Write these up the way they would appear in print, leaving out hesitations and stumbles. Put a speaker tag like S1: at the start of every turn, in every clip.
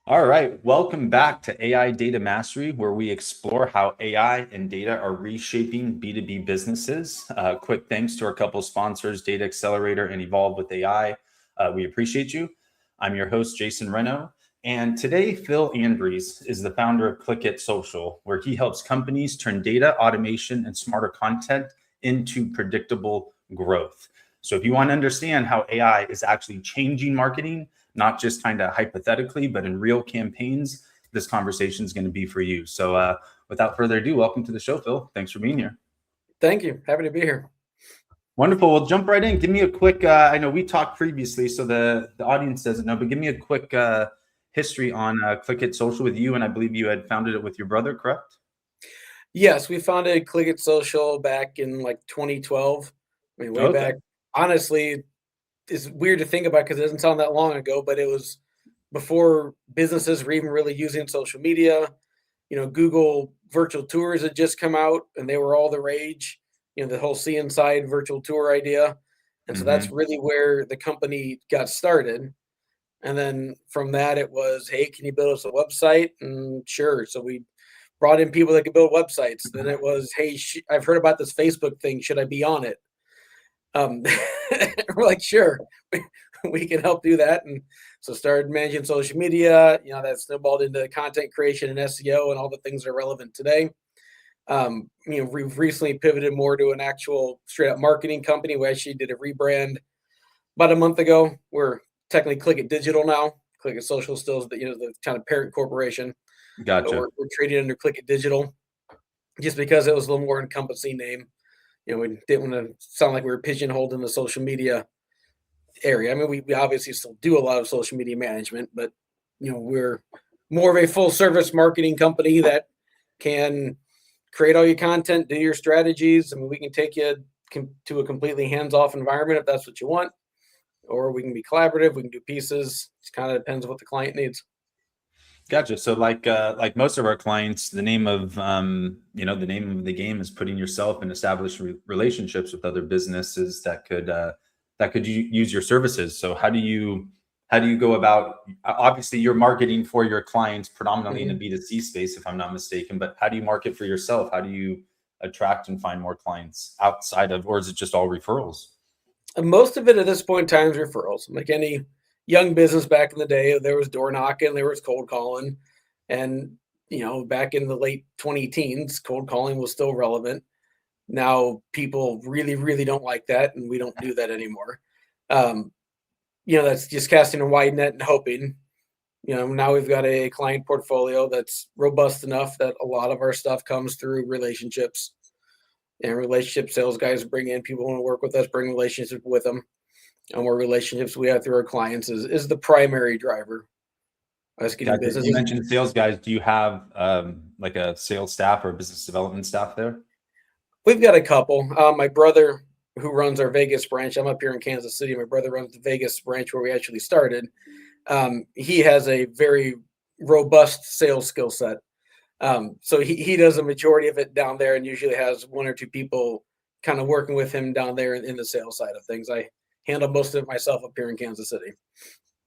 S1: All right, welcome back to AI Data Mastery, where we explore how AI and data are reshaping B2B businesses. Quick thanks to our couple sponsors, Data Accelerator and Evolve with AI. We appreciate you. I'm your host, Jason Renaud. And today, Phil Andreas is the founder of ClickIt Social, where he helps companies turn data, automation, and smarter content into predictable growth. So if you want to understand how AI is actually changing marketing, not just kind of hypothetically, but in real campaigns, this conversation is going to be for you. So without further ado, welcome to the show, Phil. Thanks for being here.
S2: Thank you. Happy to be here.
S1: Wonderful. We'll jump right in. Give me a quick, I know we talked previously, so the audience doesn't know, but give me a quick history on ClickIt Social with you. And I believe you had founded it with your brother, correct?
S2: Yes, we founded ClickIt Social back in like 2012. I mean, way back. Honestly, it's weird to think about because it doesn't sound that long ago, but it was before businesses were even really using social media. Google virtual tours had just come out and they were all the rage, the whole see inside virtual tour idea. And so that's really where the company got started. And then from that, it was, hey, can you build us a website? And sure. So we brought in people that could build websites. Then it was, hey, I've heard about this Facebook thing. Should I be on it? We're like, sure, we can help do that. And so started managing social media, that snowballed into content creation and SEO and all the things that are relevant today. We've recently pivoted more to an actual straight up marketing company. We actually did a rebrand about a month ago. We're technically ClickIt Digital now. ClickIt Social still is the kind of parent corporation.
S1: Gotcha.
S2: But we're trading under ClickIt Digital just because it was a little more encompassing name. We didn't want to sound like we were pigeonholed in the social media area. I mean, we obviously still do a lot of social media management, but we're more of a full service marketing company that can create all your content, do your strategies. I mean, we can take you to a completely hands-off environment if that's what you want, or we can be collaborative. We can do pieces. It kind of depends on what the client needs.
S1: Gotcha. So like most of our clients, the name of the name of the game is putting yourself in established relationships with other businesses that could use your services. So how do you go about, obviously you're marketing for your clients predominantly in the B2C space, if I'm not mistaken, but how do you market for yourself? How do you attract and find more clients outside of, or is it just all referrals?
S2: Most of it at this point in time is referrals. Like any young business back in the day, there was door knocking, there was cold calling. And, back in the late 2010s, cold calling was still relevant. Now people really, really don't like that. And we don't do that anymore. That's just casting a wide net and hoping. Now we've got a client portfolio that's robust enough that a lot of our stuff comes through relationships. And relationship sales guys bring in people who want to work with us, bring relationships with them. And more relationships we have through our clients is the primary driver.
S1: Gotcha. You mentioned sales guys. Do you have like a sales staff or a business development staff there?
S2: We've got a couple. My brother, who runs our Vegas branch, I'm up here in Kansas City. My brother runs the Vegas branch where we actually started. He has a very robust sales skill set. So he does a majority of it down there and usually has one or two people kind of working with him down there in the sales side of things. I handle most of it myself up here in Kansas City.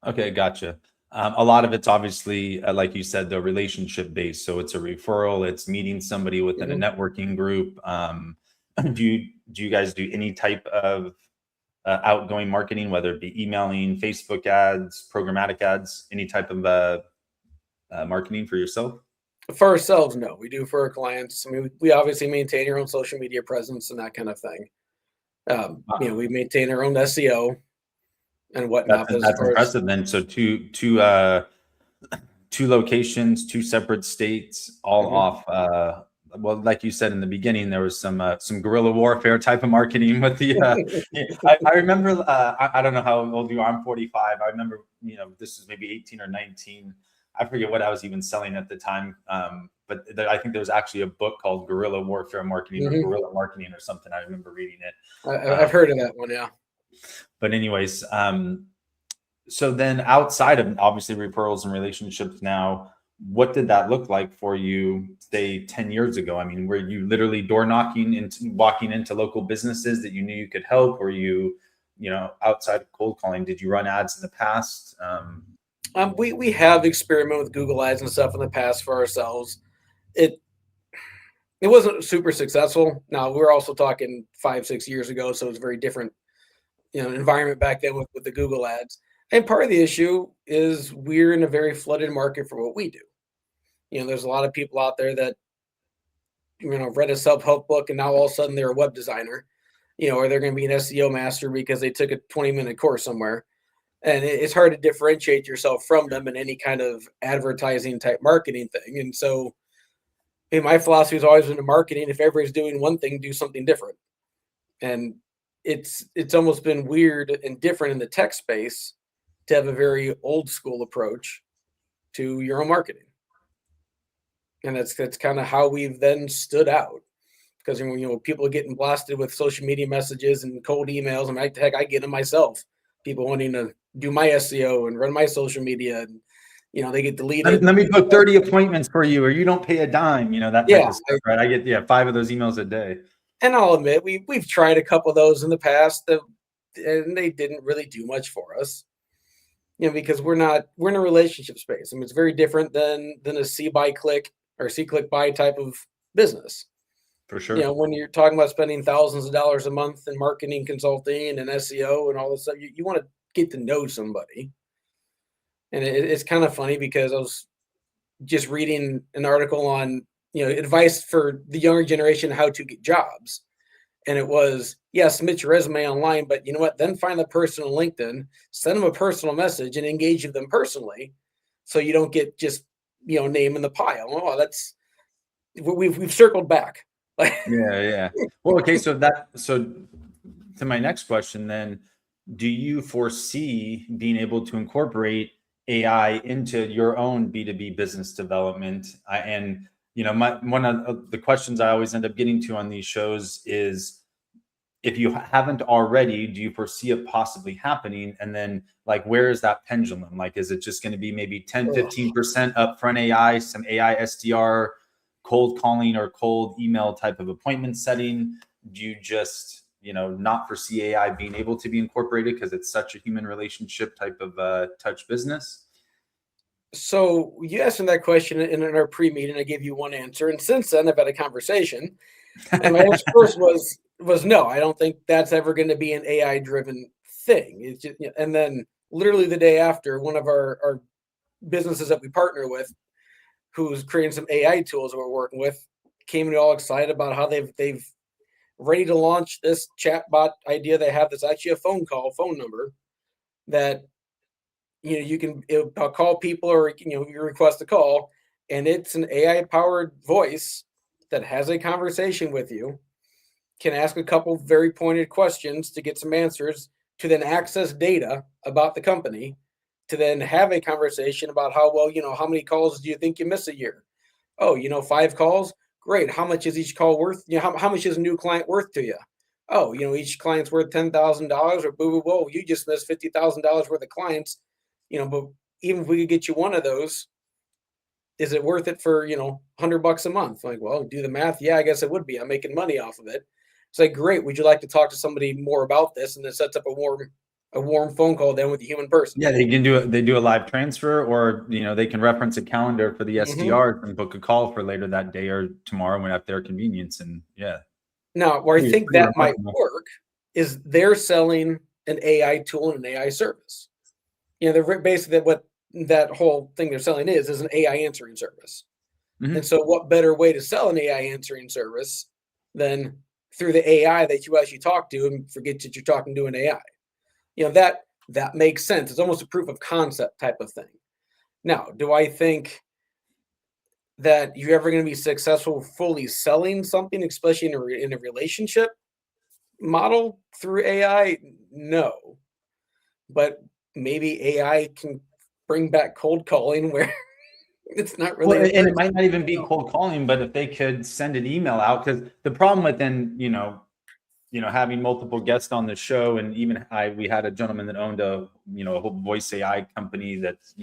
S1: Okay, gotcha. A lot of it's obviously, like you said, the relationship based. So it's a referral. It's meeting somebody within a networking group. Do you guys do any type of outgoing marketing, whether it be emailing, Facebook ads, programmatic ads, any type of marketing for yourself?
S2: For ourselves, no. We do for our clients. I mean, we obviously maintain our own social media presence and that kind of thing. We maintain our own SEO and whatnot.
S1: That's impressive. Then, so two locations, two separate states, all off. Well, like you said in the beginning, there was some guerrilla warfare type of marketing with the. I remember. I don't know how old you are. I'm 45. I remember. This is maybe 18 or 19. I forget what I was even selling at the time. But I think there was actually a book called Guerrilla Warfare Marketing or Guerrilla Marketing or something. I remember reading it.
S2: I've heard of that one, yeah.
S1: But anyways, so then outside of obviously referrals and relationships now, what did that look like for you, say 10 years ago? I mean, were you literally door knocking and walking into local businesses that you knew you could help? Or you outside of cold calling, did you run ads in the past?
S2: We have experimented with Google Ads and stuff in the past for ourselves. It it wasn't super successful. Now we're also talking 5-6 years ago, so it's a very different environment back then with the Google Ads. And part of the issue is we're in a very flooded market for what we do. There's a lot of people out there that read a self-help book and now all of a sudden they're a web designer, or they're going to be an SEO master because they took a 20-minute course somewhere. And it's hard to differentiate yourself from them in any kind of advertising type marketing thing. And so my philosophy has always been in marketing, if everybody's doing one thing, do something different. And it's almost been weird and different in the tech space to have a very old school approach to your own marketing. And that's kind of how we've then stood out. Because people are getting blasted with social media messages and cold emails, and heck, I get them myself. People wanting to do my SEO and run my social media, and they get deleted.
S1: Let me book 30 appointments for you, or you don't pay a dime. That type of stuff, right? I get 5 of those emails a day.
S2: And I'll admit we've tried a couple of those in the past, and they didn't really do much for us. Because we're in a relationship space. I mean, it's very different than a see buy click or see click buy type of business.
S1: For sure.
S2: When you're talking about spending thousands of dollars a month in marketing, consulting, and SEO and all this stuff, you want to get to know somebody. And it's kind of funny because I was just reading an article on, advice for the younger generation, how to get jobs. And it was, submit your resume online, but you know what? Then find the person on LinkedIn, send them a personal message and engage with them personally. So you don't get just, name in the pile. Oh, we've circled back.
S1: Yeah. Well, okay. So to my next question then, do you foresee being able to incorporate AI into your own B2B business development? And one of the questions I always end up getting to on these shows is, if you haven't already, do you foresee it possibly happening? And then where is that pendulum? Is it just going to be maybe 10-15% upfront AI, some AI SDR, cold calling or cold email type of appointment setting? Do you just, not foresee AI being able to be incorporated because it's such a human relationship type of touch business?
S2: So you asked me that question in our pre-meeting. I gave you one answer. And since then I've had a conversation. And my answer first was no, I don't think that's ever going to be an AI driven thing. It's just, and then literally the day after, one of our businesses that we partner with, who's creating some AI tools that we're working with, came in all excited about how they've ready to launch this chatbot idea they have. That's actually a phone number that you can call people, or you request a call, and it's an AI powered voice that has a conversation with you, can ask a couple very pointed questions to get some answers, to then access data about the company, to then have a conversation about how how many calls do you think you miss a year? Oh, 5 calls. Great. How much is each call worth? How much is a new client worth to you? Oh, each client's worth $10,000, or boo, whoa, you just missed $50,000 worth of clients. But even if we could get you one of those, is it worth it for, $100 a month? Well, do the math. Yeah, I guess it would be. I'm making money off of it. It's great. Would you like to talk to somebody more about this? And then sets up a warm phone call then with a human person.
S1: Yeah, they can do it. They do a live transfer, or they can reference a calendar for the SDR and book a call for later that day or tomorrow when at their convenience. And
S2: now, where I think that might work is they're selling an AI tool and an AI service. They're basically what that whole thing they're selling is an AI answering service. Mm-hmm. And so what better way to sell an AI answering service than through the AI that you actually talk to and forget that you're talking to an AI? That makes sense. It's almost a proof of concept type of thing. Now, do I think that you're ever going to be successful fully selling something, especially in a relationship model through AI? No. But maybe AI can bring back cold calling where it's not really.
S1: Well, and it might not even be cold calling, but if they could send an email out, because the problem with then, having multiple guests on the show, and even we had a gentleman that owned a whole voice AI company that's,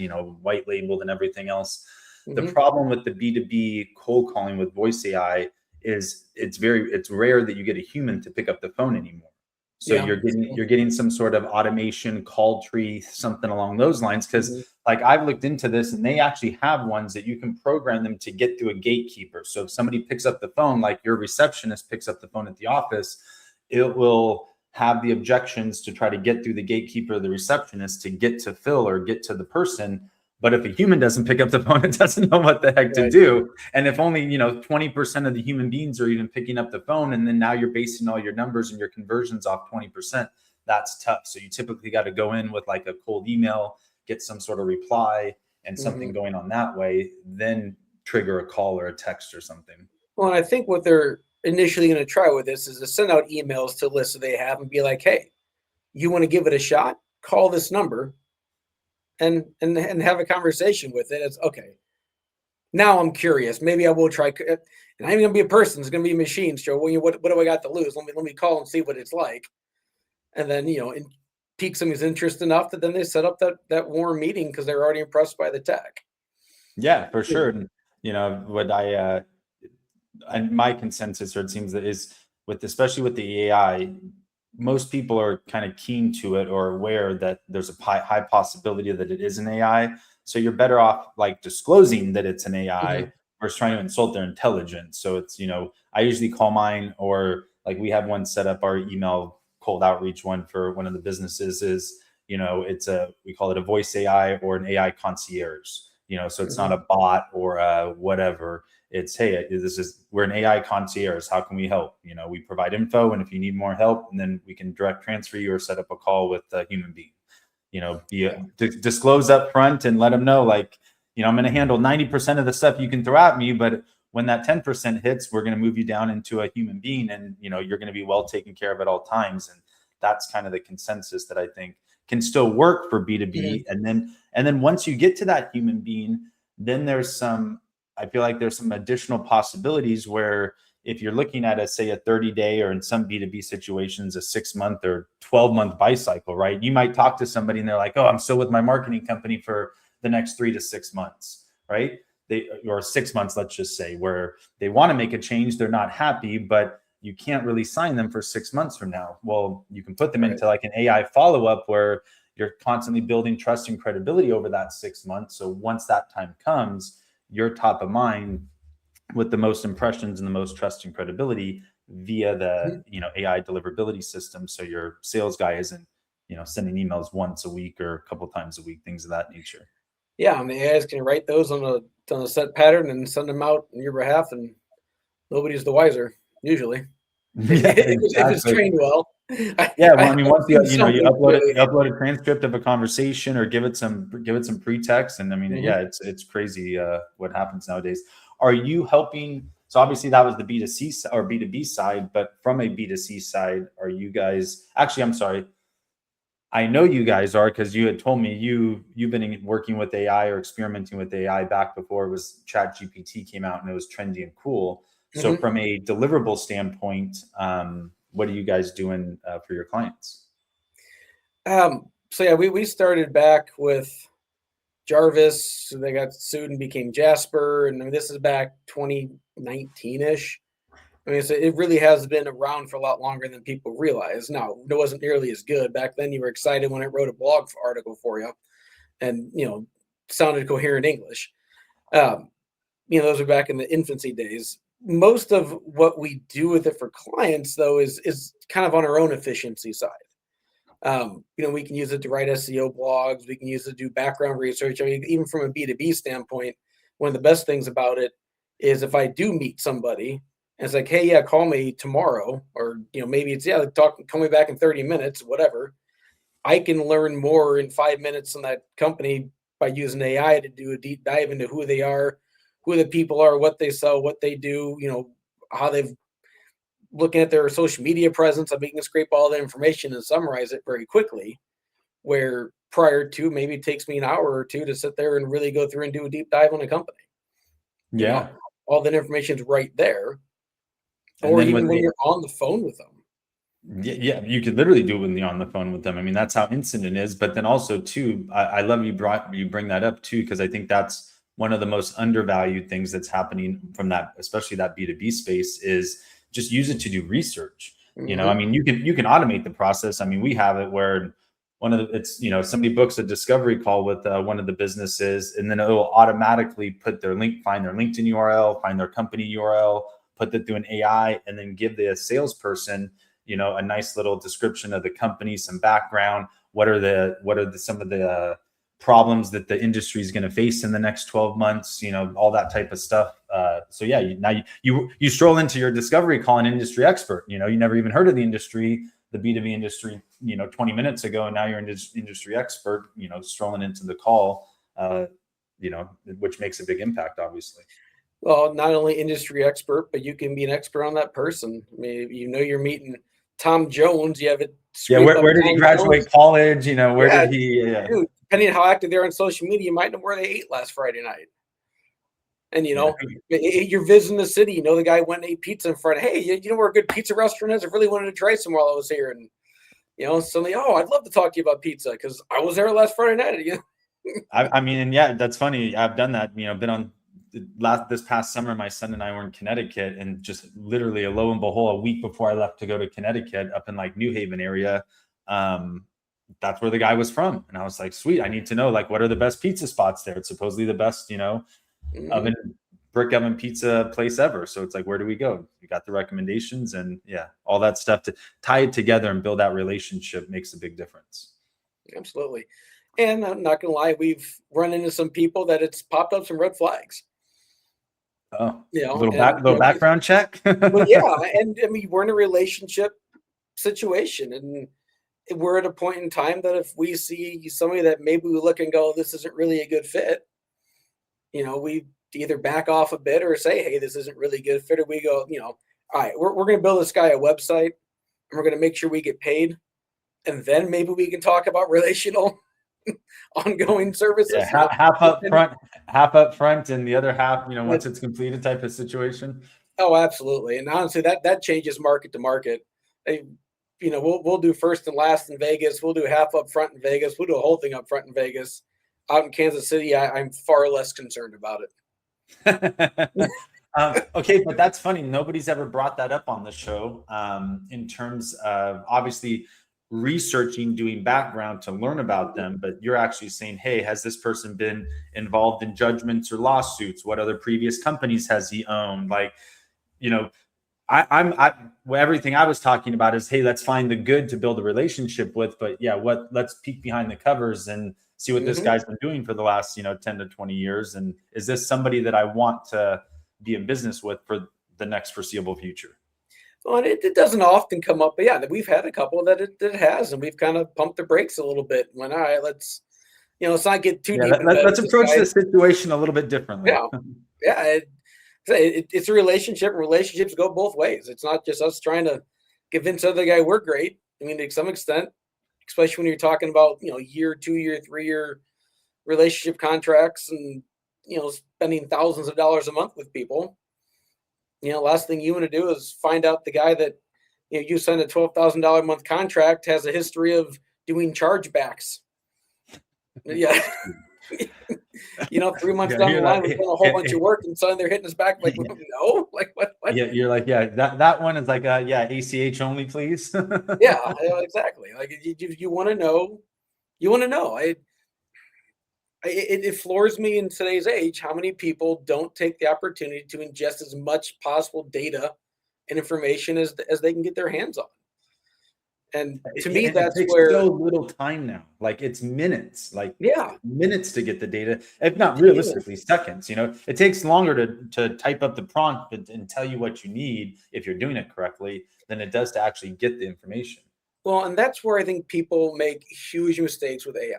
S1: white labeled and everything else. Mm-hmm. The problem with the B2B cold calling with voice AI is it's rare that you get a human to pick up the phone anymore. So you're getting some sort of automation, call tree, something along those lines. Because like I've looked into this, and they actually have ones that you can program them to get through a gatekeeper. So if somebody picks up the phone, like your receptionist picks up the phone at the office, it will have the objections to try to get through the gatekeeper, the receptionist, to get to Phil or get to the person. But if a human doesn't pick up the phone, it doesn't know what the heck to do. And if only, 20% of the human beings are even picking up the phone, and then now you're basing all your numbers and your conversions off 20%, that's tough. So you typically got to go in with like a cold email, get some sort of reply and something going on that way, then trigger a call or a text or something.
S2: Well, and I think what they're initially going to try with this is to send out emails to lists that they have and be like, hey, you want to give it a shot? Call this number and have a conversation with it. It's okay. Now I'm curious. Maybe I will try. And I ain't gonna be a person. It's gonna be a machine. So what do I got to lose? Let me call and see what it's like. And then and pique somebody's interest enough that then they set up that warm meeting because they're already impressed by the tech.
S1: Yeah, for sure. And what and my consensus, or it seems that is especially with the AI, most people are kind of keen to it or aware that there's a high possibility that it is an AI. So you're better off like disclosing that it's an AI versus trying to insult their intelligence. So it's, I usually call mine, or like we have one set up, our email cold outreach one for one of the businesses is, we call it a voice AI or an AI concierge, so it's not a bot or whatever. It's, hey, we're an AI concierge. How can we help? We provide info, and if you need more help, and then we can direct transfer you or set up a call with a human being. Disclose up front and let them know, like, I'm going to handle 90% of the stuff you can throw at me, but when that 10% hits, we're going to move you down into a human being, and you're going to be well taken care of at all times. And that's kind of the consensus that I think can still work for B2B. And then once you get to that human being, then I feel like there's some additional possibilities where if you're looking at say a 30-day, or in some B2B situations, a 6-month or 12-month buy cycle, right? You might talk to somebody and they're like, oh, I'm still with my marketing company for the next 3 to 6 months, right? Or 6 months, let's just say, where they want to make a change. They're not happy, but you can't really sign them for 6 months from now. Well, you can put them into like an AI follow-up where you're constantly building trust and credibility over that 6 months. So once that time comes, you're top of mind with the most impressions and the most trust and credibility via the AI deliverability system. So your sales guy isn't sending emails once a week or a couple times a week, things of that nature.
S2: Yeah, and the AIs can write those on a set pattern and send them out on your behalf, and nobody's the wiser usually.
S1: Yeah, exactly.
S2: If it's trained well.
S1: Once you upload a transcript of a conversation or give it some pretext, and it's crazy what happens nowadays. Are you helping? So obviously that was the B2C or B2B side, but from a B2C side, are you guys actually? I'm sorry. I know you guys are, because you had told me you've been working with AI or experimenting with AI back before it was ChatGPT came out and it was trendy and cool. So from a deliverable standpoint, what are you guys doing for your clients?
S2: We started back with Jarvis. They got sued and became Jasper, and this is back 2019-ish. So it really has been around for a lot longer than people realize. Now, it wasn't nearly as good. Back then, you were excited when it wrote a blog article for you and, sounded coherent English. Those are back in the infancy days. Most of what we do with it for clients, though, is kind of on our own efficiency side. We can use it to write SEO blogs. We can use it to do background research. Even from a B2B standpoint, one of the best things about it is if I do meet somebody, and it's like, hey, yeah, call me tomorrow, or maybe it's call me back in 30 minutes, whatever. I can learn more in 5 minutes on that company by using AI to do a deep dive into who they are, who the people are, what they sell, what they do, how they've looking at their social media presence. I'm making scrape all the information and summarize it very quickly. Where prior to, maybe it takes me an hour or two to sit there and really go through and do a deep dive on a company.
S1: Yeah,
S2: all that information is right there. Or even when you're on the phone with them.
S1: Yeah, you could literally do it when you're on the phone with them. That's how instant it is. But then also too, I love you bring that up too, because I think that's one of the most undervalued things that's happening from that, especially that B2B space, is just use it to do research. You know, I mean, you can automate the process. I mean, we have it where somebody books a discovery call with one of the businesses, and then it'll automatically put find their LinkedIn URL, find their company URL, put that through an AI, and then give the salesperson, a nice little description of the company, some background. What are some of the problems that the industry is going to face in the next 12 months, all that type of stuff. So yeah, you stroll into your discovery call, an industry expert, you never even heard of the industry, the B2B industry, 20 minutes ago, and now you're an industry expert, strolling into the call, which makes a big impact, obviously.
S2: Well, not only industry expert, but you can be an expert on that person. I mean, you're meeting Tom Jones, you have it.
S1: Yeah, where did he graduate college? Where did he?
S2: Dude, depending on how active they're on social media, you might know where they ate last Friday night. And you're visiting the city. The guy went and ate pizza in front. Hey, you know where a good pizza restaurant is? I really wanted to try some while I was here. And suddenly, I'd love to talk to you about pizza because I was there last Friday night.
S1: I mean, yeah, that's funny. I've done that. Been on this past summer. My son and I were in Connecticut, and just literally, lo and behold, a week before I left to go to Connecticut, up in like New Haven area, that's where the guy was from. And I was like, sweet, I need to know, like, what are the best pizza spots there? It's supposedly the best, brick oven pizza place ever. So it's like, where do we go? You got the recommendations, and yeah, all that stuff to tie it together and build that relationship makes a big difference.
S2: Absolutely. And I'm not going to lie, we've run into some people that it's popped up some red flags.
S1: Oh, little background check.
S2: Well, yeah. And I mean, we're in a relationship situation, and we're at a point in time that if we see somebody that maybe we look and go, this isn't really a good fit, we either back off a bit or say, hey, this isn't really a good fit, or we go, all right, we're going to build this guy a website, and we're going to make sure we get paid, and then maybe we can talk about relational ongoing services.
S1: Yeah, half up front, and the other half, once it's completed, type of situation.
S2: Oh, absolutely. And honestly, that changes market to market. We'll do first and last in Vegas. We'll do half up front in Vegas. We'll do a whole thing up front in Vegas. Out in Kansas City, I'm far less concerned about
S1: it. Okay, but that's funny. Nobody's ever brought that up on the show, in terms of obviously researching, doing background to learn about them, but you're actually saying, hey, has this person been involved in judgments or lawsuits? What other previous companies has he owned? Like, everything I was talking about is, hey, let's find the good to build a relationship with, but yeah, let's peek behind the covers and see what this guy's been doing for the last 10 to 20 years, and is this somebody that I want to be in business with for the next foreseeable future?
S2: Well, it doesn't often come up, but yeah, we've had a couple that it has, and we've kind of pumped the brakes a little bit. Went, all right, let's not get too deep.
S1: Let's approach the situation a little bit differently.
S2: Yeah. It's a relationship. Relationships go both ways. It's not just us trying to convince the other guy we're great. I mean, to some extent, especially when you're talking about year, 2 year, 3 year relationship contracts, and spending thousands of dollars a month with people. Last thing you want to do is find out the guy that you signed a $12,000 a month contract has a history of doing chargebacks. Yeah. 3 months down the line, we're doing a whole bunch of work, and suddenly they're hitting us back like, no, like what?
S1: Yeah, you're like, yeah, that one is like, ACH only, please.
S2: Yeah, exactly. Like you want to know, It floors me in today's age how many people don't take the opportunity to ingest as much possible data and information as they can get their hands on. And to me, that's where
S1: so little time now. Like, it's minutes, minutes to get the data, if not realistically seconds. It takes longer to type up the prompt and tell you what you need if you're doing it correctly than it does to actually get the information.
S2: Well, and that's where I think people make huge mistakes with AI.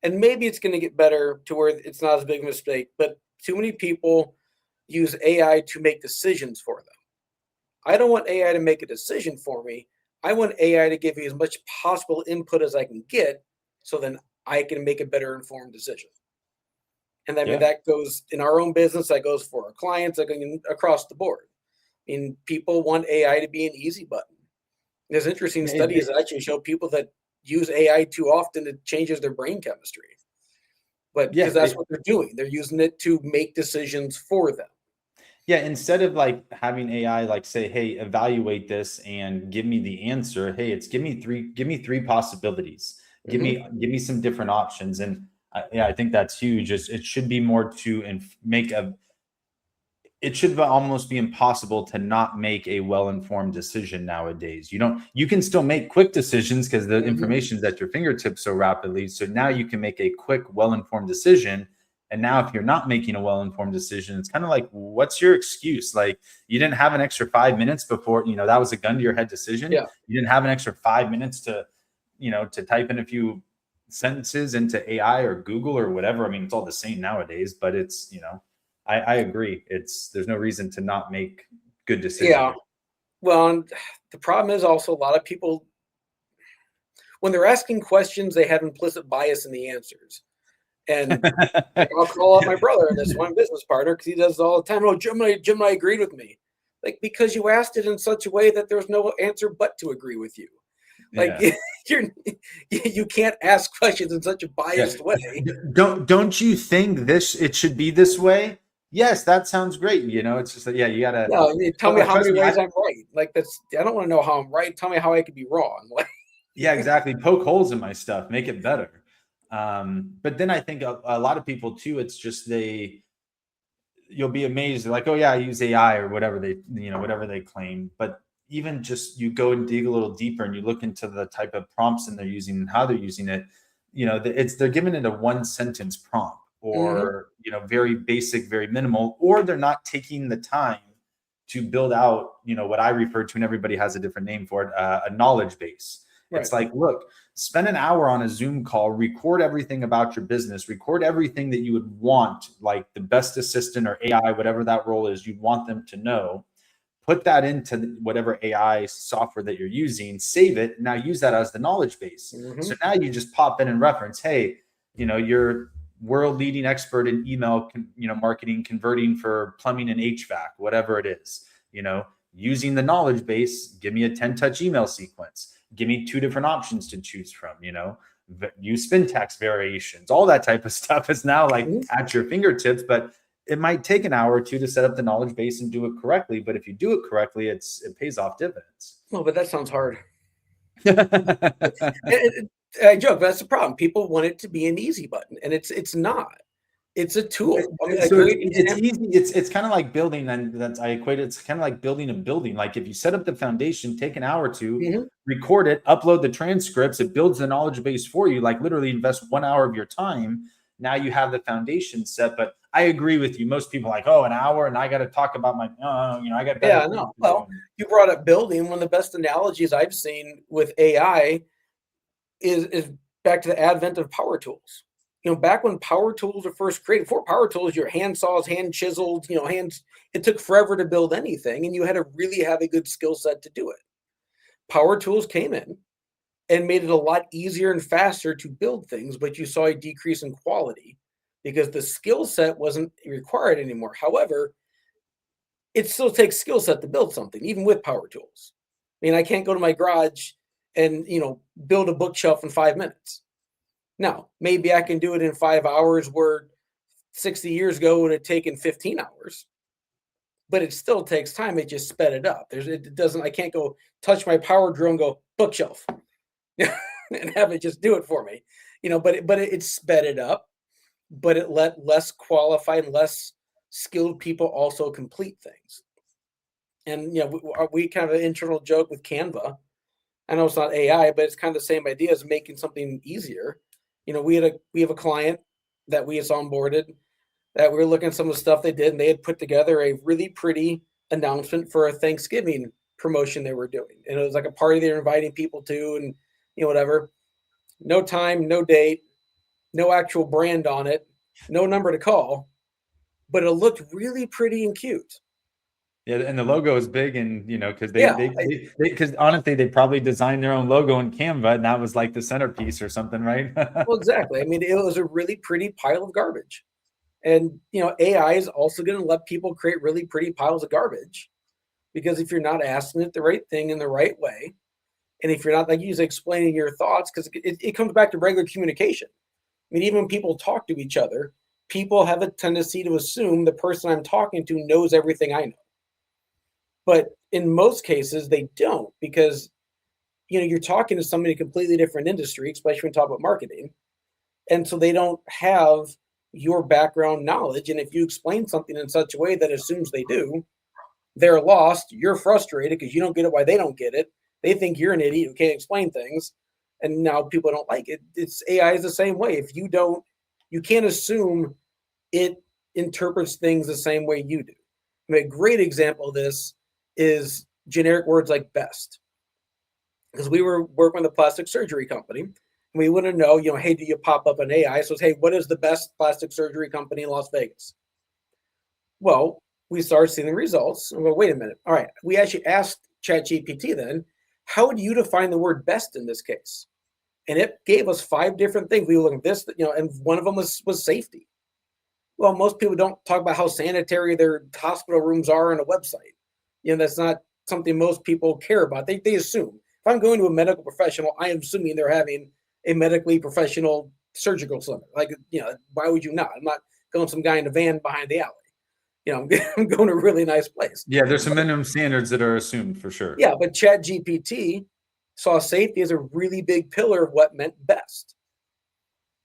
S2: And maybe it's going to get better to where it's not as big a mistake, but too many people use AI to make decisions for them. I don't want AI to make a decision for me. I want AI to give me as much possible input as I can get, so then I can make a better informed decision. And that goes in our own business, that goes for our clients, that goes across the board. I mean, people want AI to be an easy button. There's interesting studies that actually show people that use AI too often, it changes their brain chemistry. But because that's what they're doing. They're using it to make decisions for them.
S1: Yeah, instead of like having AI like say, hey, evaluate this and give me the answer, hey, it's give me three possibilities.
S2: Mm-hmm.
S1: Give me some different options. And yeah, I think that's huge. It should be more to make a it should almost be impossible to not make a well-informed decision nowadays. You can still make quick decisions because the
S2: Mm-hmm.
S1: information is at your fingertips so rapidly. So now you can make a quick, well-informed decision. And now if you're not making a well-informed decision, it's kind of like, what's your excuse? Like you didn't have an extra 5 minutes before, that was a gun to your head decision.
S2: Yeah.
S1: You didn't have an extra 5 minutes to type in a few sentences into AI or Google or whatever. I mean, it's all the same nowadays, but I agree. There's no reason to not make good
S2: Yeah.
S1: decisions.
S2: Well, and the problem is also a lot of people, when they're asking questions, they have implicit bias in the answers. And like, I'll call up my brother and this one business partner because he does it all the time. Oh, Gemini agreed with me. Like, because you asked it in such a way that there's no answer but to agree with you. Like
S1: Yeah.
S2: you can't ask questions in such a biased way.
S1: Don't you think it should be this way? Yes, that sounds great. It's just that, yeah, you gotta.
S2: No, tell me how
S1: Trust
S2: many
S1: me,
S2: ways I'm right. Like I don't want to know how I'm right. Tell me how I could be wrong. Like,
S1: yeah, exactly. Poke holes in my stuff, make it better. But then I think a lot of people too. It's just you'll be amazed. They're like, oh yeah, I use AI or whatever whatever they claim. But even just you go and dig a little deeper and you look into the type of prompts and they're using and how they're using it, they're giving it a one sentence prompt
S2: mm-hmm.
S1: or, very basic, very minimal, or they're not taking the time to build out, what I refer to, and everybody has a different name for it, a knowledge base.
S2: Right.
S1: It's like, look, spend an hour on a Zoom call, record everything about your business, record everything that you would want, like the best assistant or AI, whatever that role is, you'd want them to know. Put that into whatever AI software that you're using, save it, now use that as the knowledge base.
S2: Mm-hmm.
S1: So now you just pop in and reference, hey, you're world leading expert in email, marketing, converting for plumbing and HVAC, whatever it is, using the knowledge base, give me a 10-touch email sequence. Give me two different options to choose from, use syntax variations, all that type of stuff is now like at your fingertips, but it might take an hour or two to set up the knowledge base and do it correctly. But if you do it correctly, it pays off dividends.
S2: Well, but that sounds hard. I joke, but that's the problem. People want it to be an easy button, and it's not. It's a tool. I mean,
S1: So it's easy. It's kind of like building, and that's I equate it. It's kind of like building a building. Like if you set up the foundation, take an hour or two, record it, upload the transcripts, it builds the knowledge base for you. Like literally invest 1 hour of your time. Now you have the foundation set. But I agree with you. Most people are like, oh, an hour, and I got to talk about my, I got better.
S2: Yeah, no. Well, you brought up building. One of the best analogies I've seen with AI is back to the advent of power tools. Back when power tools were first created, before power tools, your hand saws, hand chiseled, hands, it took forever to build anything, and you had to really have a good skill set to do it. Power tools came in and made it a lot easier and faster to build things, but you saw a decrease in quality because the skill set wasn't required anymore. However, it still takes skill set to build something, even with power tools. I mean, I can't go to my garage and build a bookshelf in 5 minutes. Now, maybe I can do it in 5 hours where 60 years ago it would have taken 15 hours. But it still takes time. It just sped it up. I can't go touch my power drill and go bookshelf and have it just do it for me. But it sped it up, but it let less qualified, less skilled people also complete things. And we kind of an internal joke with Canva. I know it's not AI, but it's kind of the same idea as making something easier. We have a client that we just onboarded that we were looking at some of the stuff they did, and they had put together a really pretty announcement for a Thanksgiving promotion they were doing. And it was like a party they were inviting people to, and whatever. No time, no date, no actual brand on it, no number to call, but it looked really pretty and cute.
S1: Yeah, and the logo is big, and because because honestly, they probably designed their own logo in Canva, and that was like the centerpiece or something, right?
S2: Well, exactly. I mean, it was a really pretty pile of garbage. And AI is also going to let people create really pretty piles of garbage, because if you're not asking it the right thing in the right way, and if you're not like usually explaining your thoughts, because it comes back to regular communication. I mean, even when people talk to each other, people have a tendency to assume the person I'm talking to knows everything I know. But in most cases, they don't, because you're talking to somebody in a completely different industry, especially when you talk about marketing. And so they don't have your background knowledge. And if you explain something in such a way that assumes they do, they're lost. You're frustrated because you don't get it why they don't get it. They think you're an idiot who can't explain things. And now people don't like it. It's AI is the same way. If you can't assume it interprets things the same way you do. I mean, a great example of this is generic words like best. Because we were working with a plastic surgery company. And we want to know, hey, do you pop up an AI? So, hey, what is the best plastic surgery company in Las Vegas? Well, we started seeing the results and go, wait a minute. All right. We actually asked ChatGPT then, how would you define the word best in this case? And it gave us 5 different things. We were looking at this, and one of them was safety. Well, most people don't talk about how sanitary their hospital rooms are on a website. That's not something most people care about. They assume. If I'm going to a medical professional, I am assuming they're having a medically professional surgical center. Like, why would you not? I'm not going some guy in a van behind the alley. I'm going to a really nice place.
S1: Yeah, there's some minimum standards that are assumed for sure.
S2: Yeah, but ChatGPT saw safety as a really big pillar of what meant best.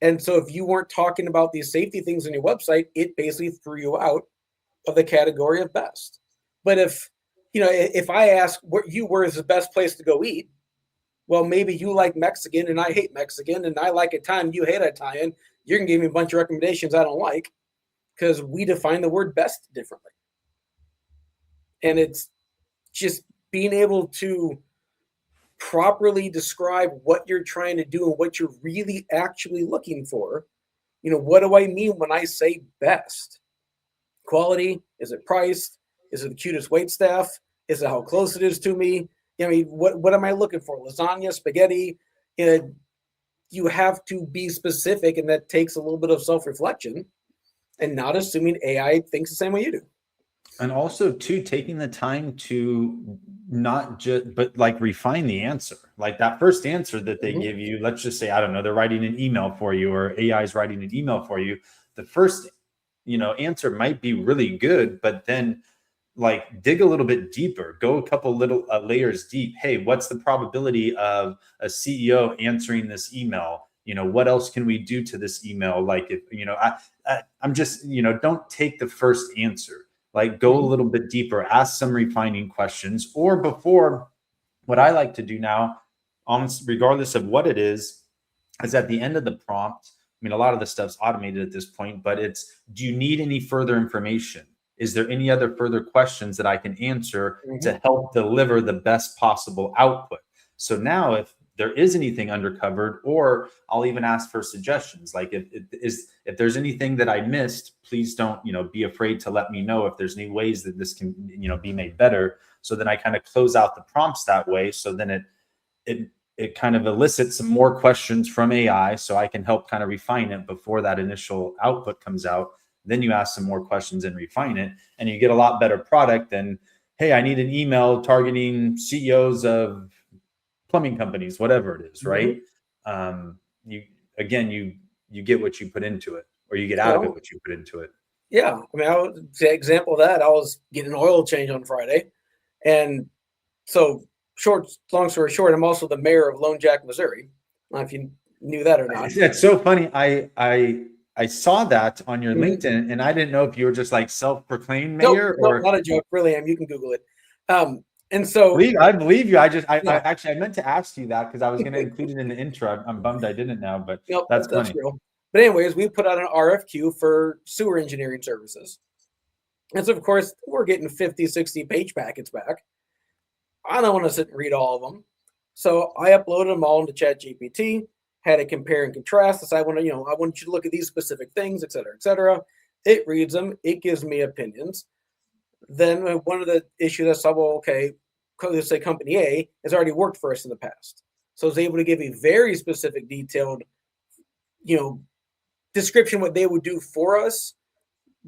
S2: And so if you weren't talking about these safety things on your website, it basically threw you out of the category of best. But if I ask where is the best place to go eat, well, maybe you like Mexican and I hate Mexican, and I like Italian, you hate Italian. You're going to give me a bunch of recommendations I don't like because we define the word best differently. And it's just being able to properly describe what you're trying to do and what you're really actually looking for. What do I mean when I say best? Quality? Is it priced? Is it the cutest wait staff? Is it how close it is to me? What am I looking for? Lasagna, spaghetti? You have to be specific, and that takes a little bit of self-reflection and not assuming AI thinks the same way you do.
S1: And also, too, taking the time to not just, but like refine the answer. Like that first answer that they give you, let's just say, I don't know, they're writing an email for you or AI is writing an email for you. The first, answer might be really good, but then like dig a little bit deeper, go a couple little layers deep. Hey, what's the probability of a CEO answering this email? What else can we do to this email? Like if, I'm just, don't take the first answer. Like go a little bit deeper, ask some refining questions, or before, what I like to do now, regardless of what it is at the end of the prompt. I mean, a lot of the stuff's automated at this point, but it's, do you need any further information? Is there any other further questions that I can answer to help deliver the best possible output? So now if there is anything undercovered, or I'll even ask for suggestions. Like if there's anything that I missed, please don't, be afraid to let me know if there's any ways that this can, be made better. So then I kind of close out the prompts that way. So then it kind of elicits some more questions from AI, so I can help kind of refine it before that initial output comes out. Then you ask some more questions and refine it, and you get a lot better product than, hey, I need an email targeting CEOs of plumbing companies, whatever it is, right? You get what you put into it, or you get out of it what you put into it.
S2: Yeah, I mean, example of that, I was getting an oil change on Friday, and so long story short, I'm also the mayor of Lone Jack, Missouri. I don't know if you knew that or not.
S1: It's so funny. I saw that on your LinkedIn, and I didn't know if you were just like self-proclaimed mayor or
S2: not a joke. Really am. You can Google it. And so
S1: I believe you. I meant to ask you that because I was going to include it in the intro. I'm bummed I didn't now, but that's funny.
S2: Real. But anyways, we put out an RFQ for sewer engineering services. And so, of course, we're getting 50, 60 page packets back. I don't want to sit and read all of them. So I uploaded them all into ChatGPT, had to compare and contrast. I want you to look at these specific things, et cetera, et cetera. It reads them. It gives me opinions. Then one of the issues I saw, well, okay, let's say company A has already worked for us in the past. So I was able to give a very specific, detailed, description what they would do for us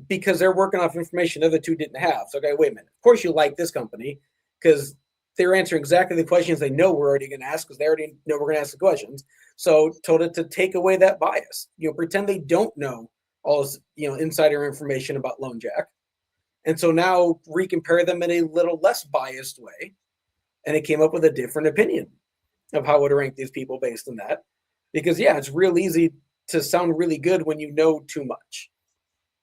S2: because they're working off information the other two didn't have. So, okay, wait a minute. Of course you like this company because they're answering exactly the questions they know we're already going to ask because they already know we're going to ask the questions. So told it to take away that bias. Pretend they don't know all this, insider information about LoanJack. And so now recompare them in a little less biased way. And it came up with a different opinion of how it would rank these people based on that. Because it's real easy to sound really good when you know too much.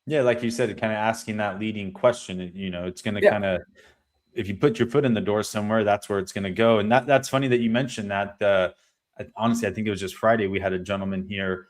S1: Yeah, like you said, kind of asking that leading question, it's going to kind of, if you put your foot in the door somewhere, that's where it's going to go. And that's funny that you mentioned that. Honestly, I think it was just Friday. We had a gentleman here,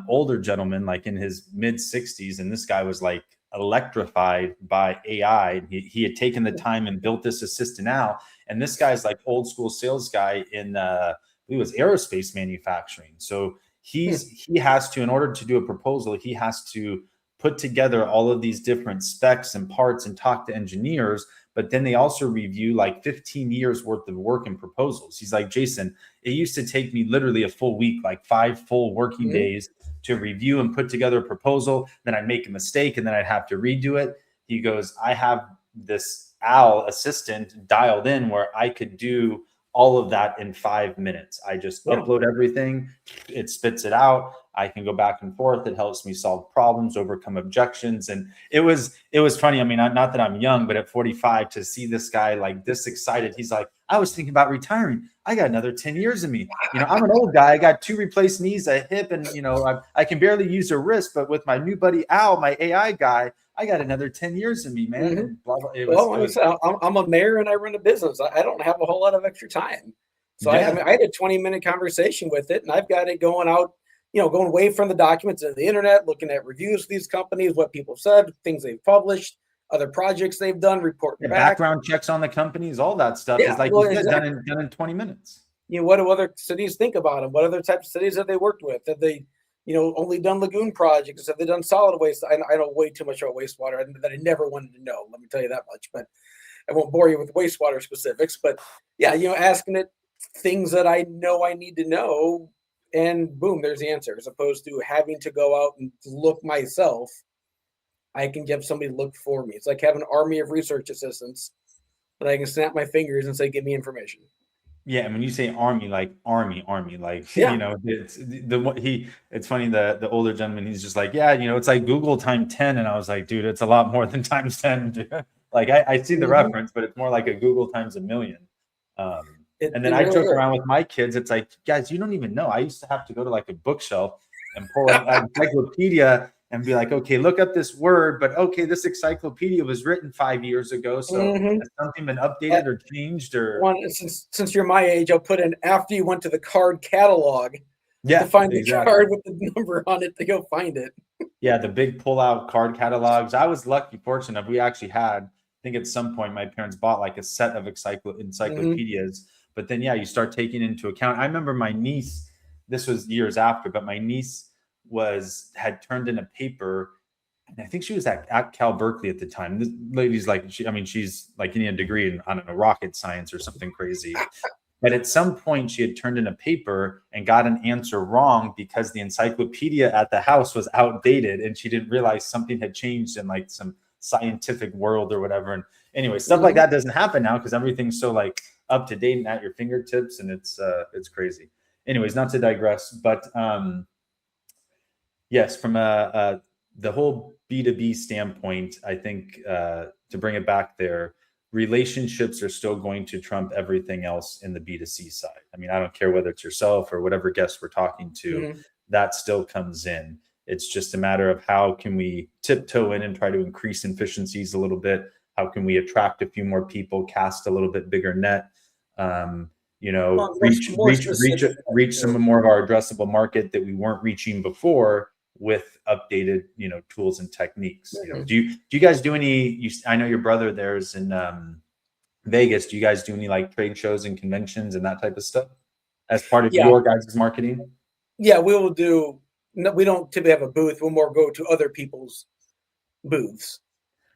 S1: older gentleman, like in his mid 60s. And this guy was like electrified by AI. He had taken the time and built this assistant out. And this guy's like old school sales guy in, it was aerospace manufacturing. So he has to, in order to do a proposal, he has to put together all of these different specs and parts and talk to engineers. But then they also review like 15 years worth of work and proposals. He's like, Jason, it used to take me literally a full week, like 5 full working days to review and put together a proposal. Then I'd make a mistake and then I'd have to redo it. He goes, I have this Al assistant dialed in where I could do all of that in 5 minutes. I just upload everything, it spits it out. I can go back and forth. It helps me solve problems, overcome objections. And it was funny. I mean, not that I'm young, but at 45 to see this guy like this excited, he's like, I was thinking about retiring. I got another 10 years in me. I'm an old guy. I got 2 replaced knees, a hip, and I can barely use a wrist, but with my new buddy, Al, my AI guy, I got another 10 years in me, man. And blah, blah.
S2: I'm a mayor and I run a business. I don't have a whole lot of extra time. So I had a 20-minute conversation with it, and I've got it going out, going away from the documents of the internet, looking at reviews of these companies, what people said, things they've published, other projects they've done, reporting back.
S1: Background checks on the companies, all that stuff is like you said, done in 20 minutes.
S2: What do other cities think about them? What other types of cities have they worked with? Have they, only done lagoon projects? Have they done solid waste? I know way too much about wastewater that I never wanted to know. Let me tell you that much, but I won't bore you with wastewater specifics. But asking it things that I know I need to know, and boom, there's the answer. As opposed to having to go out and look myself, I can give somebody to look for me. It's like having an army of research assistants that I can snap my fingers and say, give me information.
S1: Yeah, and when you say army, like army, like it's funny, the older gentleman, he's just like, it's like Google times 10, and I was like, dude, it's a lot more than times 10. Like I see the reference, but it's more like a Google times a million. And then I joke around with my kids. It's like, guys, you don't even know. I used to have to go to like a bookshelf and pull an encyclopedia and be like, okay, look up this word, but okay, this encyclopedia was written 5 years ago. So has something been updated or changed? Or
S2: since you're my age, I'll put in after you went to the card catalog to find the card with the number on it to go find it.
S1: Yeah, the big pull-out card catalogs. I was fortunate. We actually had, I think at some point my parents bought like a set of encyclopedias. But then, you start taking into account. I remember my niece, this was years after, but my niece had turned in a paper, and I think she was at Cal Berkeley at the time. This lady's like, she's like getting a degree in, I don't know, rocket science or something crazy. But at some point she had turned in a paper and got an answer wrong because the encyclopedia at the house was outdated, and she didn't realize something had changed in like some scientific world or whatever. And anyway, stuff like that doesn't happen now because everything's so like up to date and at your fingertips, and it's crazy. Anyways, not to digress, but yes, from the whole B2B standpoint, I think to bring it back there, relationships are still going to trump everything else in the B2C side. I mean, I don't care whether it's yourself or whatever guest we're talking to, that still comes in. It's just a matter of how can we tiptoe in and try to increase efficiencies a little bit? How can we attract a few more people, cast a little bit bigger net? Reach some more of our addressable market that we weren't reaching before with updated, tools and techniques. Do you guys do any? I know your brother there's in Vegas. Do you guys do any like trade shows and conventions and that type of stuff as part of your guys' marketing?
S2: Yeah, we will do. We don't typically have a booth. We'll more go to other people's booths.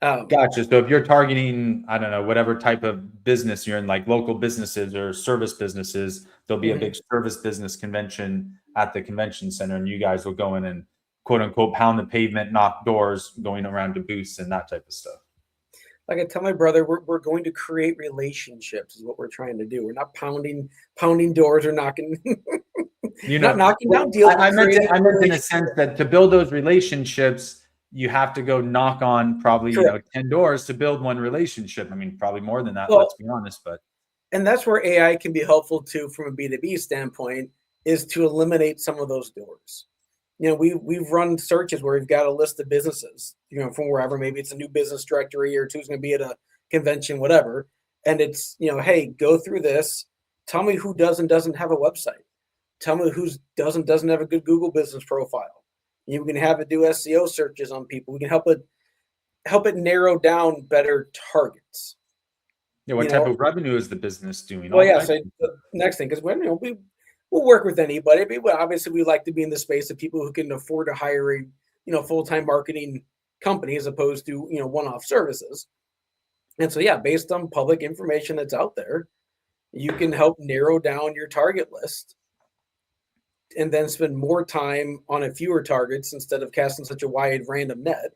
S1: Gotcha. So if you're targeting, I don't know, whatever type of business you're in, like local businesses or service businesses, there'll be a big service business convention at the convention center, and you guys will go in and quote unquote pound the pavement, knock doors, going around to booths and that type of stuff.
S2: like I tell my brother, we're going to create relationships is what we're trying to do. We're not pounding doors or knocking, not knocking down deals, but
S1: I meant
S2: creating
S1: I meant in a
S2: relationships.
S1: sense that to build those relationships, you have to go knock on probably,
S2: Correct.
S1: 10 doors to build one relationship. I mean, probably more than that, let's
S2: Well,
S1: be honest, but
S2: and that's where AI can be helpful too, from a B2B standpoint, is to eliminate some of those doors. We've run searches where we've got a list of businesses, from wherever, maybe it's a new business directory or who's going to be at a convention, whatever. And it's, hey, go through this. Tell me who does and doesn't have a website. Tell me who doesn't have a good Google business profile. You can have it do SEO searches on people. We can help it narrow down better targets.
S1: yeah, what
S2: You
S1: type
S2: know,
S1: of revenue is the business doing?
S2: well,
S1: All
S2: yeah.
S1: types.
S2: So the next thing, because we'll work with anybody, but obviously we like to be in the space of people who can afford to hire a full-time marketing company as opposed to one-off services. And so yeah, based on public information that's out there, you can help narrow down your target list and then spend more time on a fewer targets instead of casting such a wide random net,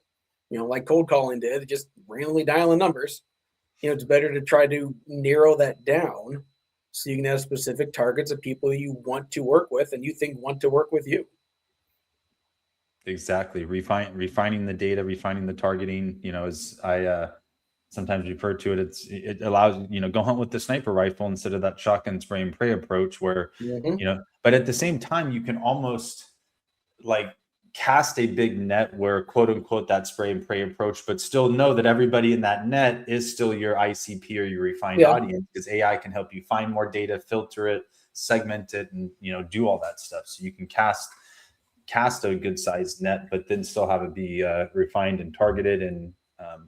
S2: like cold calling did, just randomly dialing numbers. It's better to try to narrow that down so you can have specific targets of people you want to work with and you think want to work with you.
S1: Exactly. Refining the data, refining the targeting, as I sometimes refer to it, it allows, go hunt with the sniper rifle instead of that shotgun spray and pray approach where,
S2: Mm-hmm.
S1: but at the same time, you can almost like cast a big net where quote unquote that spray and pray approach, but still know that everybody in that net is still your ICP or your refined
S2: Yeah.
S1: audience, because AI can help you find more data, filter it, segment it, and do all that stuff. So you can cast a good sized net, but then still have it be refined and targeted and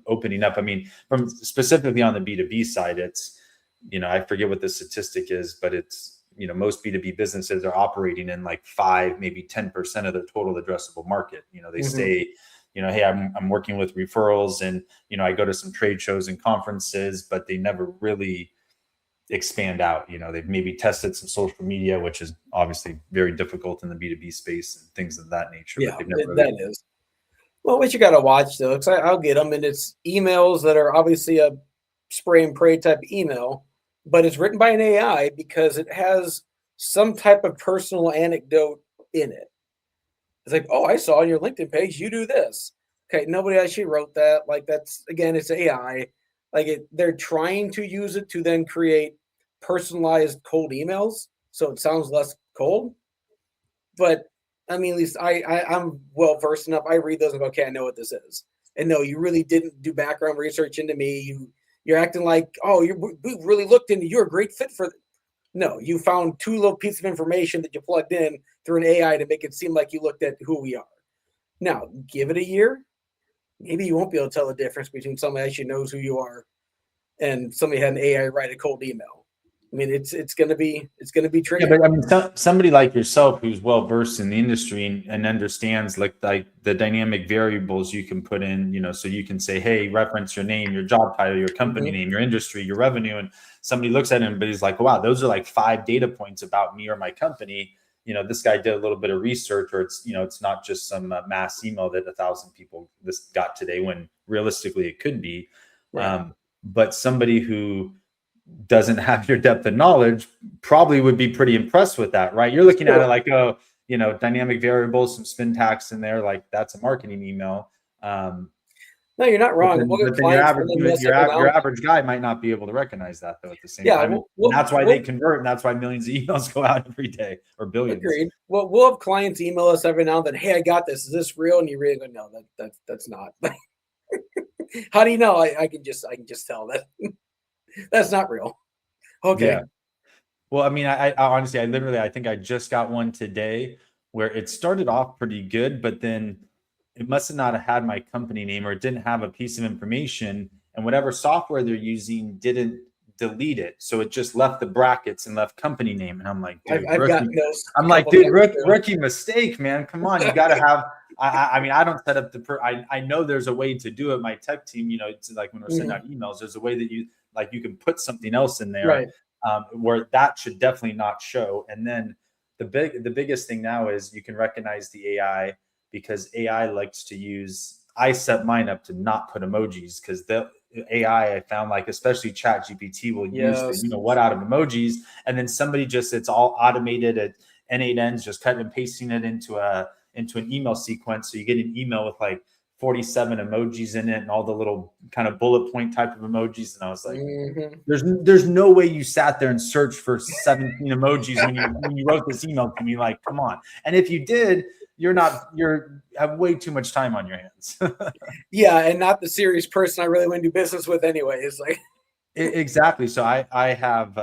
S1: opening up. I mean, from specifically on the B2B side, it's, I forget what the statistic is, but it's, most B2B businesses are operating in like 5, maybe 10% of their total addressable market. They say, hey, I'm working with referrals and, I go to some trade shows and conferences, but they never really expand out. They've maybe tested some social media, which is obviously very difficult in the B2B space and things of that nature,
S2: Yeah,
S1: but they've never really.
S2: that is. Well, what you got to watch though, because I'll get them, and it's emails that are obviously a spray and pray type email, but it's written by an AI because it has some type of personal anecdote in it. It's like, oh, I saw on your LinkedIn page you do this. Okay, nobody actually wrote that. Like that's again, it's AI. They're trying to use it to then create personalized cold emails, so it sounds less cold. But I mean, at least I'm well versed enough. I read those and go, okay, I know what this is. And no, you really didn't do background research into me. You're acting like, oh, we really looked into. You're a great fit for. No, you found two little pieces of information that you plugged in through an AI to make it seem like you looked at who we are. Now, give it a year. Maybe you won't be able to tell the difference between somebody actually knows who you are and somebody had an AI write a cold email. I mean, it's gonna be tricky.
S1: Yeah, but I mean, somebody like yourself who's well versed in the industry and understands like the dynamic variables you can put in, so you can say, hey, reference your name, your job title, your company name, your industry, your revenue, and somebody looks at it and he's like, wow, those are like 5 data points about me or my company. This guy did a little bit of research, or it's not just some mass email that 1,000 people this got today, when realistically it could be.
S2: Right.
S1: But somebody who doesn't have your depth of knowledge probably would be pretty impressed with that, right? You're looking at it like, oh, dynamic variables, some spin tax in there, like that's a marketing email.
S2: No, you're not wrong.
S1: But then your average guy might not be able to recognize that though at the same time. And that's why they convert, and that's why millions of emails go out every day, or billions.
S2: Agreed. Well, we'll have clients email us every now and then. Hey, I got this. Is this real? And you really go, no, that's not. How do you know? I can just tell that that's not real. Okay.
S1: Yeah. Well, I mean, I honestly, I think I just got one today where it started off pretty good, but then it must have not had my company name, or it didn't have a piece of information, and whatever software they're using didn't delete it. So it just left the brackets and left company name. And I'm like, dude,
S2: I've gotten those.
S1: Rookie mistake, man. Come on. You got to have, I mean, I don't set up I know there's a way to do it. My tech team, it's like when we're sending out emails, there's a way that you can put something else in there.
S2: Right.
S1: Where that should definitely not show. And then the biggest thing now is you can recognize the AI, because AI likes to use, I set mine up to not put emojis, because AI, I found like especially Chat GPT will use the
S2: Yes.
S1: what out of emojis, and then somebody just it's all automated at N8 ends, just cutting and pasting it into an email sequence. So you get an email with like 47 emojis in it and all the little kind of bullet point type of emojis. And I was like, there's no way you sat there and searched for 17 emojis when you wrote this email to me. Like, come on. And if you did, you have way too much time on your hands.
S2: Yeah, and not the serious person I really want to do business with anyway. It's like
S1: exactly. So I have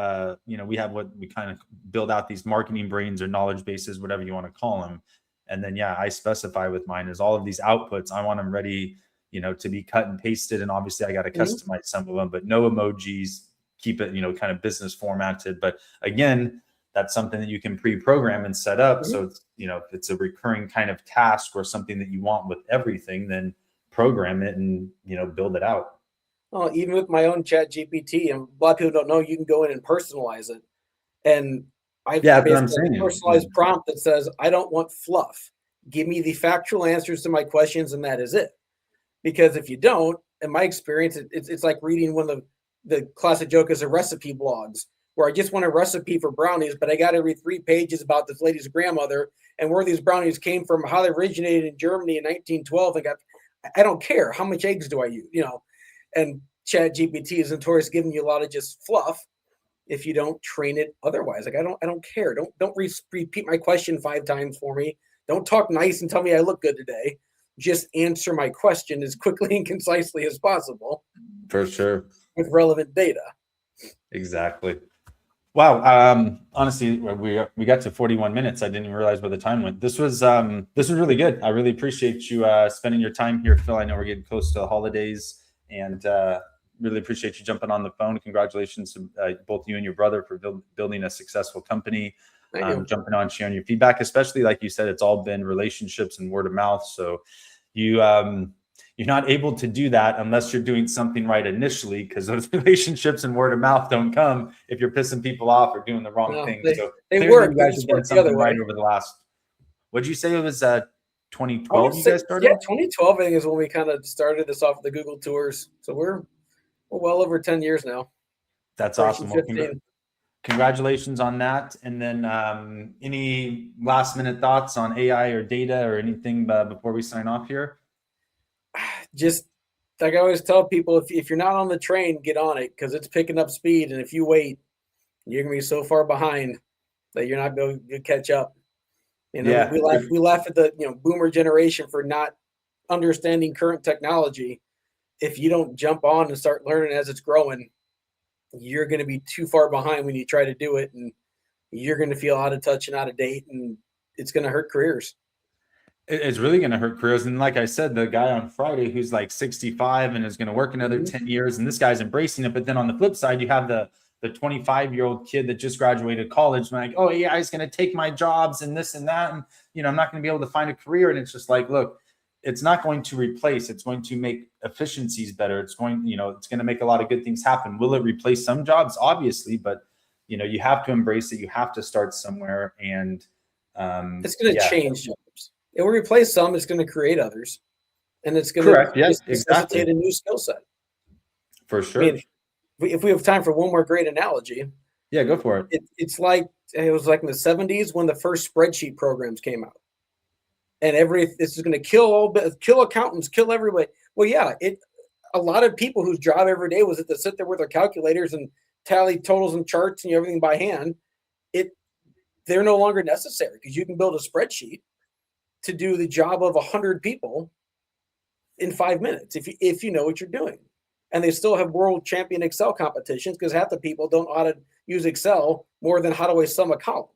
S1: we have what we kind of build out these marketing brains or knowledge bases, whatever you want to call them. And then I specify with mine is all of these outputs. I want them ready, to be cut and pasted. And obviously I got to customize some of them, but no emojis, keep it, kind of business formatted. But again, that's something that you can pre-program and set up. So it's, if it's a recurring kind of task or something that you want with everything, then program it and, build it out.
S2: Oh, even with my own Chat GPT, and a lot of people don't know, you can go in and personalize it. And I've basically a personalized prompt that says, I don't want fluff. Give me the factual answers to my questions, and that is it. Because if you don't, in my experience, it's like reading one of the classic joke is a recipe blogs, where I just want a recipe for brownies, but I got to read 3 pages about this lady's grandmother and where these brownies came from, how they originated in Germany in 1912. I don't care. How much eggs do I use? And Chat GPT is notorious giving you a lot of just fluff if you don't train it otherwise. Like, I don't care. Don't repeat my question 5 times for me. Don't talk nice and tell me I look good today. Just answer my question as quickly and concisely as possible.
S1: For sure.
S2: With relevant data.
S1: Exactly. Wow. Honestly, we got to 41 minutes. I didn't even realize where the time went. This was really good. I really appreciate you spending your time here, Phil. I know we're getting close to the holidays, and really appreciate you jumping on the phone. Congratulations to both you and your brother for building a successful company. Jumping on, sharing your feedback, especially like you said, it's all been relationships and word of mouth. So you're not able to do that unless you're doing something right initially, because those relationships and word of mouth don't come if you're pissing people off or doing the wrong thing. So
S2: they work.
S1: You guys have done something right over the last. What'd you say it was? 2012 you guys started?
S2: Yeah, 2012 I think is when we kind of started this off the Google tours. So we're well over 10 years now.
S1: That's awesome. Well, congratulations on that. And then any last minute thoughts on AI or data or anything before we sign off here?
S2: Just like I always tell people, if you're not on the train, get on it, because it's picking up speed. And if you wait, you're going to be so far behind that you're not going to catch up. We laugh at the boomer generation for not understanding current technology. If you don't jump on and start learning as it's growing, you're going to be too far behind when you try to do it, and you're going to feel out of touch and out of date, and it's going to hurt careers.
S1: It's really going to hurt careers. And like I said, the guy on Friday who's like 65 and is going to work another 10 years, and this guy's embracing it. But then on the flip side, you have the 25-year-old kid that just graduated college, and like, oh, AI is going to take my jobs and this and that, and I'm not going to be able to find a career. And it's just like, look, it's not going to replace. It's going to make efficiencies better. It's going, it's going to make a lot of good things happen. Will it replace some jobs? Obviously, but you have to embrace it. You have to start somewhere, and
S2: it's going to change jobs. It will replace some. It's going to create others, and it's going to necessitate a new skill set.
S1: For sure.
S2: I mean, if we have time for one more great analogy,
S1: go for it.
S2: It was like in the 70s when the first spreadsheet programs came out, and this is going to kill accountants, kill everybody. Well, yeah, a lot of people whose job every day was to sit there with their calculators and tally totals and charts and everything by hand. They're no longer necessary, because you can build a spreadsheet to do the job of 100 people in 5 minutes if you know what you're doing. And they still have world champion Excel competitions, because half the people don't know how to use Excel more than how do I sum a column.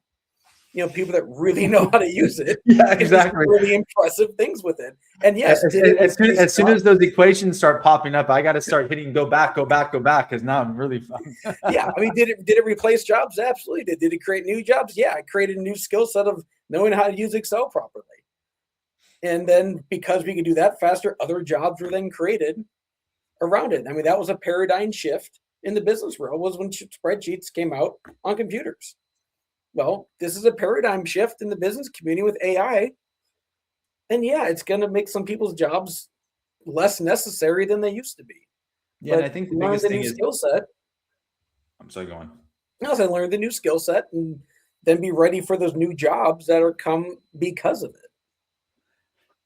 S2: People that really know how to use it.
S1: Yeah, exactly.
S2: Really impressive things with it. And yes,
S1: as soon as those equations start popping up, I got to start hitting go back, because now I'm really fun.
S2: Yeah, I mean, did it replace jobs? Absolutely. Did it create new jobs? Yeah, it created a new skill set of knowing how to use Excel properly. And then because we could do that faster, other jobs were then created around it. I mean, that was a paradigm shift in the business world, was when spreadsheets came out on computers. Well, this is a paradigm shift in the business community with AI. And yeah, it's going to make some people's jobs less necessary than they used to be.
S1: Yeah, and
S2: But
S1: I think the
S2: learn
S1: biggest
S2: the
S1: thing
S2: new
S1: is,
S2: skill set.
S1: I'm sorry, go on.
S2: Also, learn the new skill set and then be ready for those new jobs that are come because of it.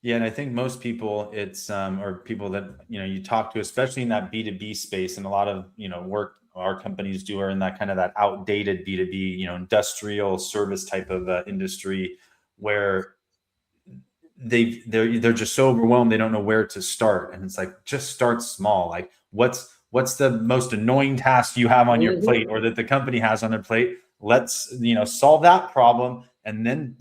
S1: Yeah, and I think most people, it's or people that you talk to, especially in that B2B space, and a lot of work our companies do are in that kind of that outdated B2B, industrial service type of industry, where they're just so overwhelmed they don't know where to start, and it's like, just start small. Like, what's the most annoying task you have on your
S2: Mm-hmm.
S1: plate, or that the company has on their plate? Let's solve that problem, and then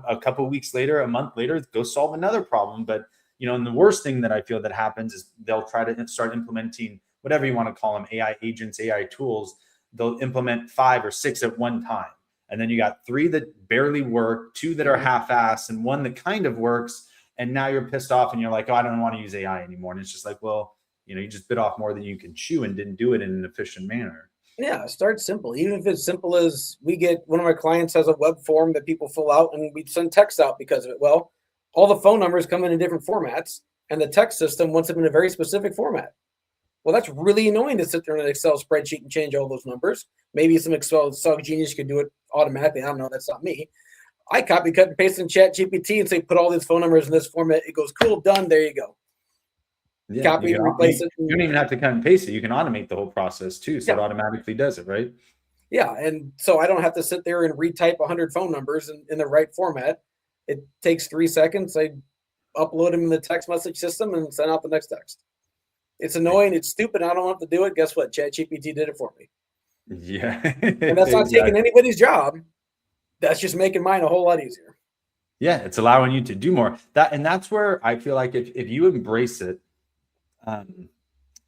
S1: a couple of weeks later, a month later, go solve another problem. But and the worst thing that I feel that happens is they'll try to start implementing whatever you want to call them, AI agents, AI tools. They'll implement 5 or 6 at one time, and then you got 3 that barely work, 2 that are half-assed, and 1 that kind of works. And now you're pissed off and you're like, oh, I don't want to use AI anymore. And it's just like, well, you just bit off more than you can chew and didn't do it in an efficient manner.
S2: Yeah, start simple. Even if it's simple as one of my clients has a web form that people fill out and we send text out because of it. Well, all the phone numbers come in different formats and the text system wants them in a very specific format. Well, that's really annoying to sit there in an Excel spreadsheet and change all those numbers. Maybe some Excel genius could do it automatically. I don't know. That's not me. I copy, cut, and paste in Chat GPT and say, put all these phone numbers in this format. It goes, cool, done. There you go.
S1: Yeah,
S2: Copy and replace it.
S1: You don't even have to cut and paste it. You can automate the whole process too, so it automatically does it, right?
S2: Yeah, and so I don't have to sit there and retype 100 phone numbers in the right format. It takes 3 seconds. I upload them in the text message system and send out the next text. It's annoying. It's stupid. I don't have to do it. Guess what? ChatGPT did it for me.
S1: Yeah.
S2: And that's not taking anybody's job. That's just making mine a whole lot easier.
S1: Yeah, it's allowing you to do more. That's where I feel like if you embrace it, and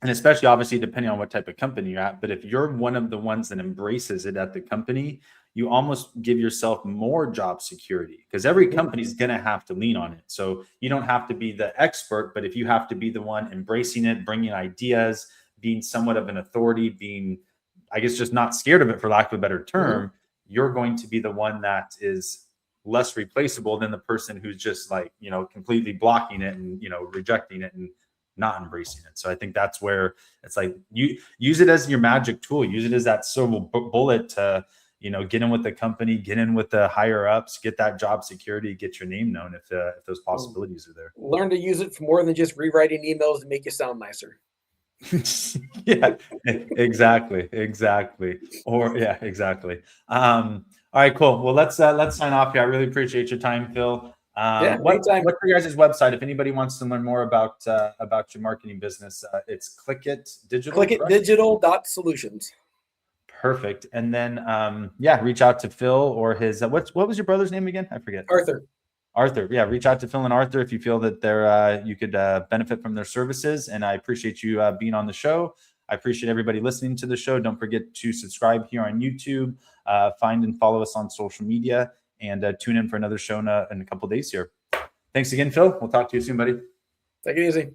S1: especially obviously depending on what type of company you're at, but if you're one of the ones that embraces it at the company, you almost give yourself more job security, because every company is going to have to lean on it. So you don't have to be the expert, but if you have to be the one embracing it, bringing ideas, being somewhat of an authority, being, I guess, just not scared of it, for lack of a better term, you're going to be the one that is less replaceable than the person who's just like, completely blocking it and, rejecting it and not embracing it. So I think that's where it's like, you use it as your magic tool, use it as that silver bullet to, get in with the company, get in with the higher ups, get that job security, get your name known if those possibilities are there.
S2: Learn to use it for more than just rewriting emails to make you sound nicer.
S1: Yeah, exactly. Or yeah, exactly. All right, cool. Well, let's sign off here. I really appreciate your time, Phil. What's your guys' website if anybody wants to learn more about your marketing business? It's ClickIt Digital.
S2: ClickItDigital.solutions.
S1: Perfect. And then reach out to Phil or his what was your brother's name again? I forget. Arthur. Yeah, reach out to Phil and Arthur if you feel that you could benefit from their services. And I appreciate you being on the show. I appreciate everybody listening to the show. Don't forget to subscribe here on YouTube, find and follow us on social media, and tune in for another show in a couple of days here. Thanks again, Phil. We'll talk to you soon, buddy.
S2: Take it easy.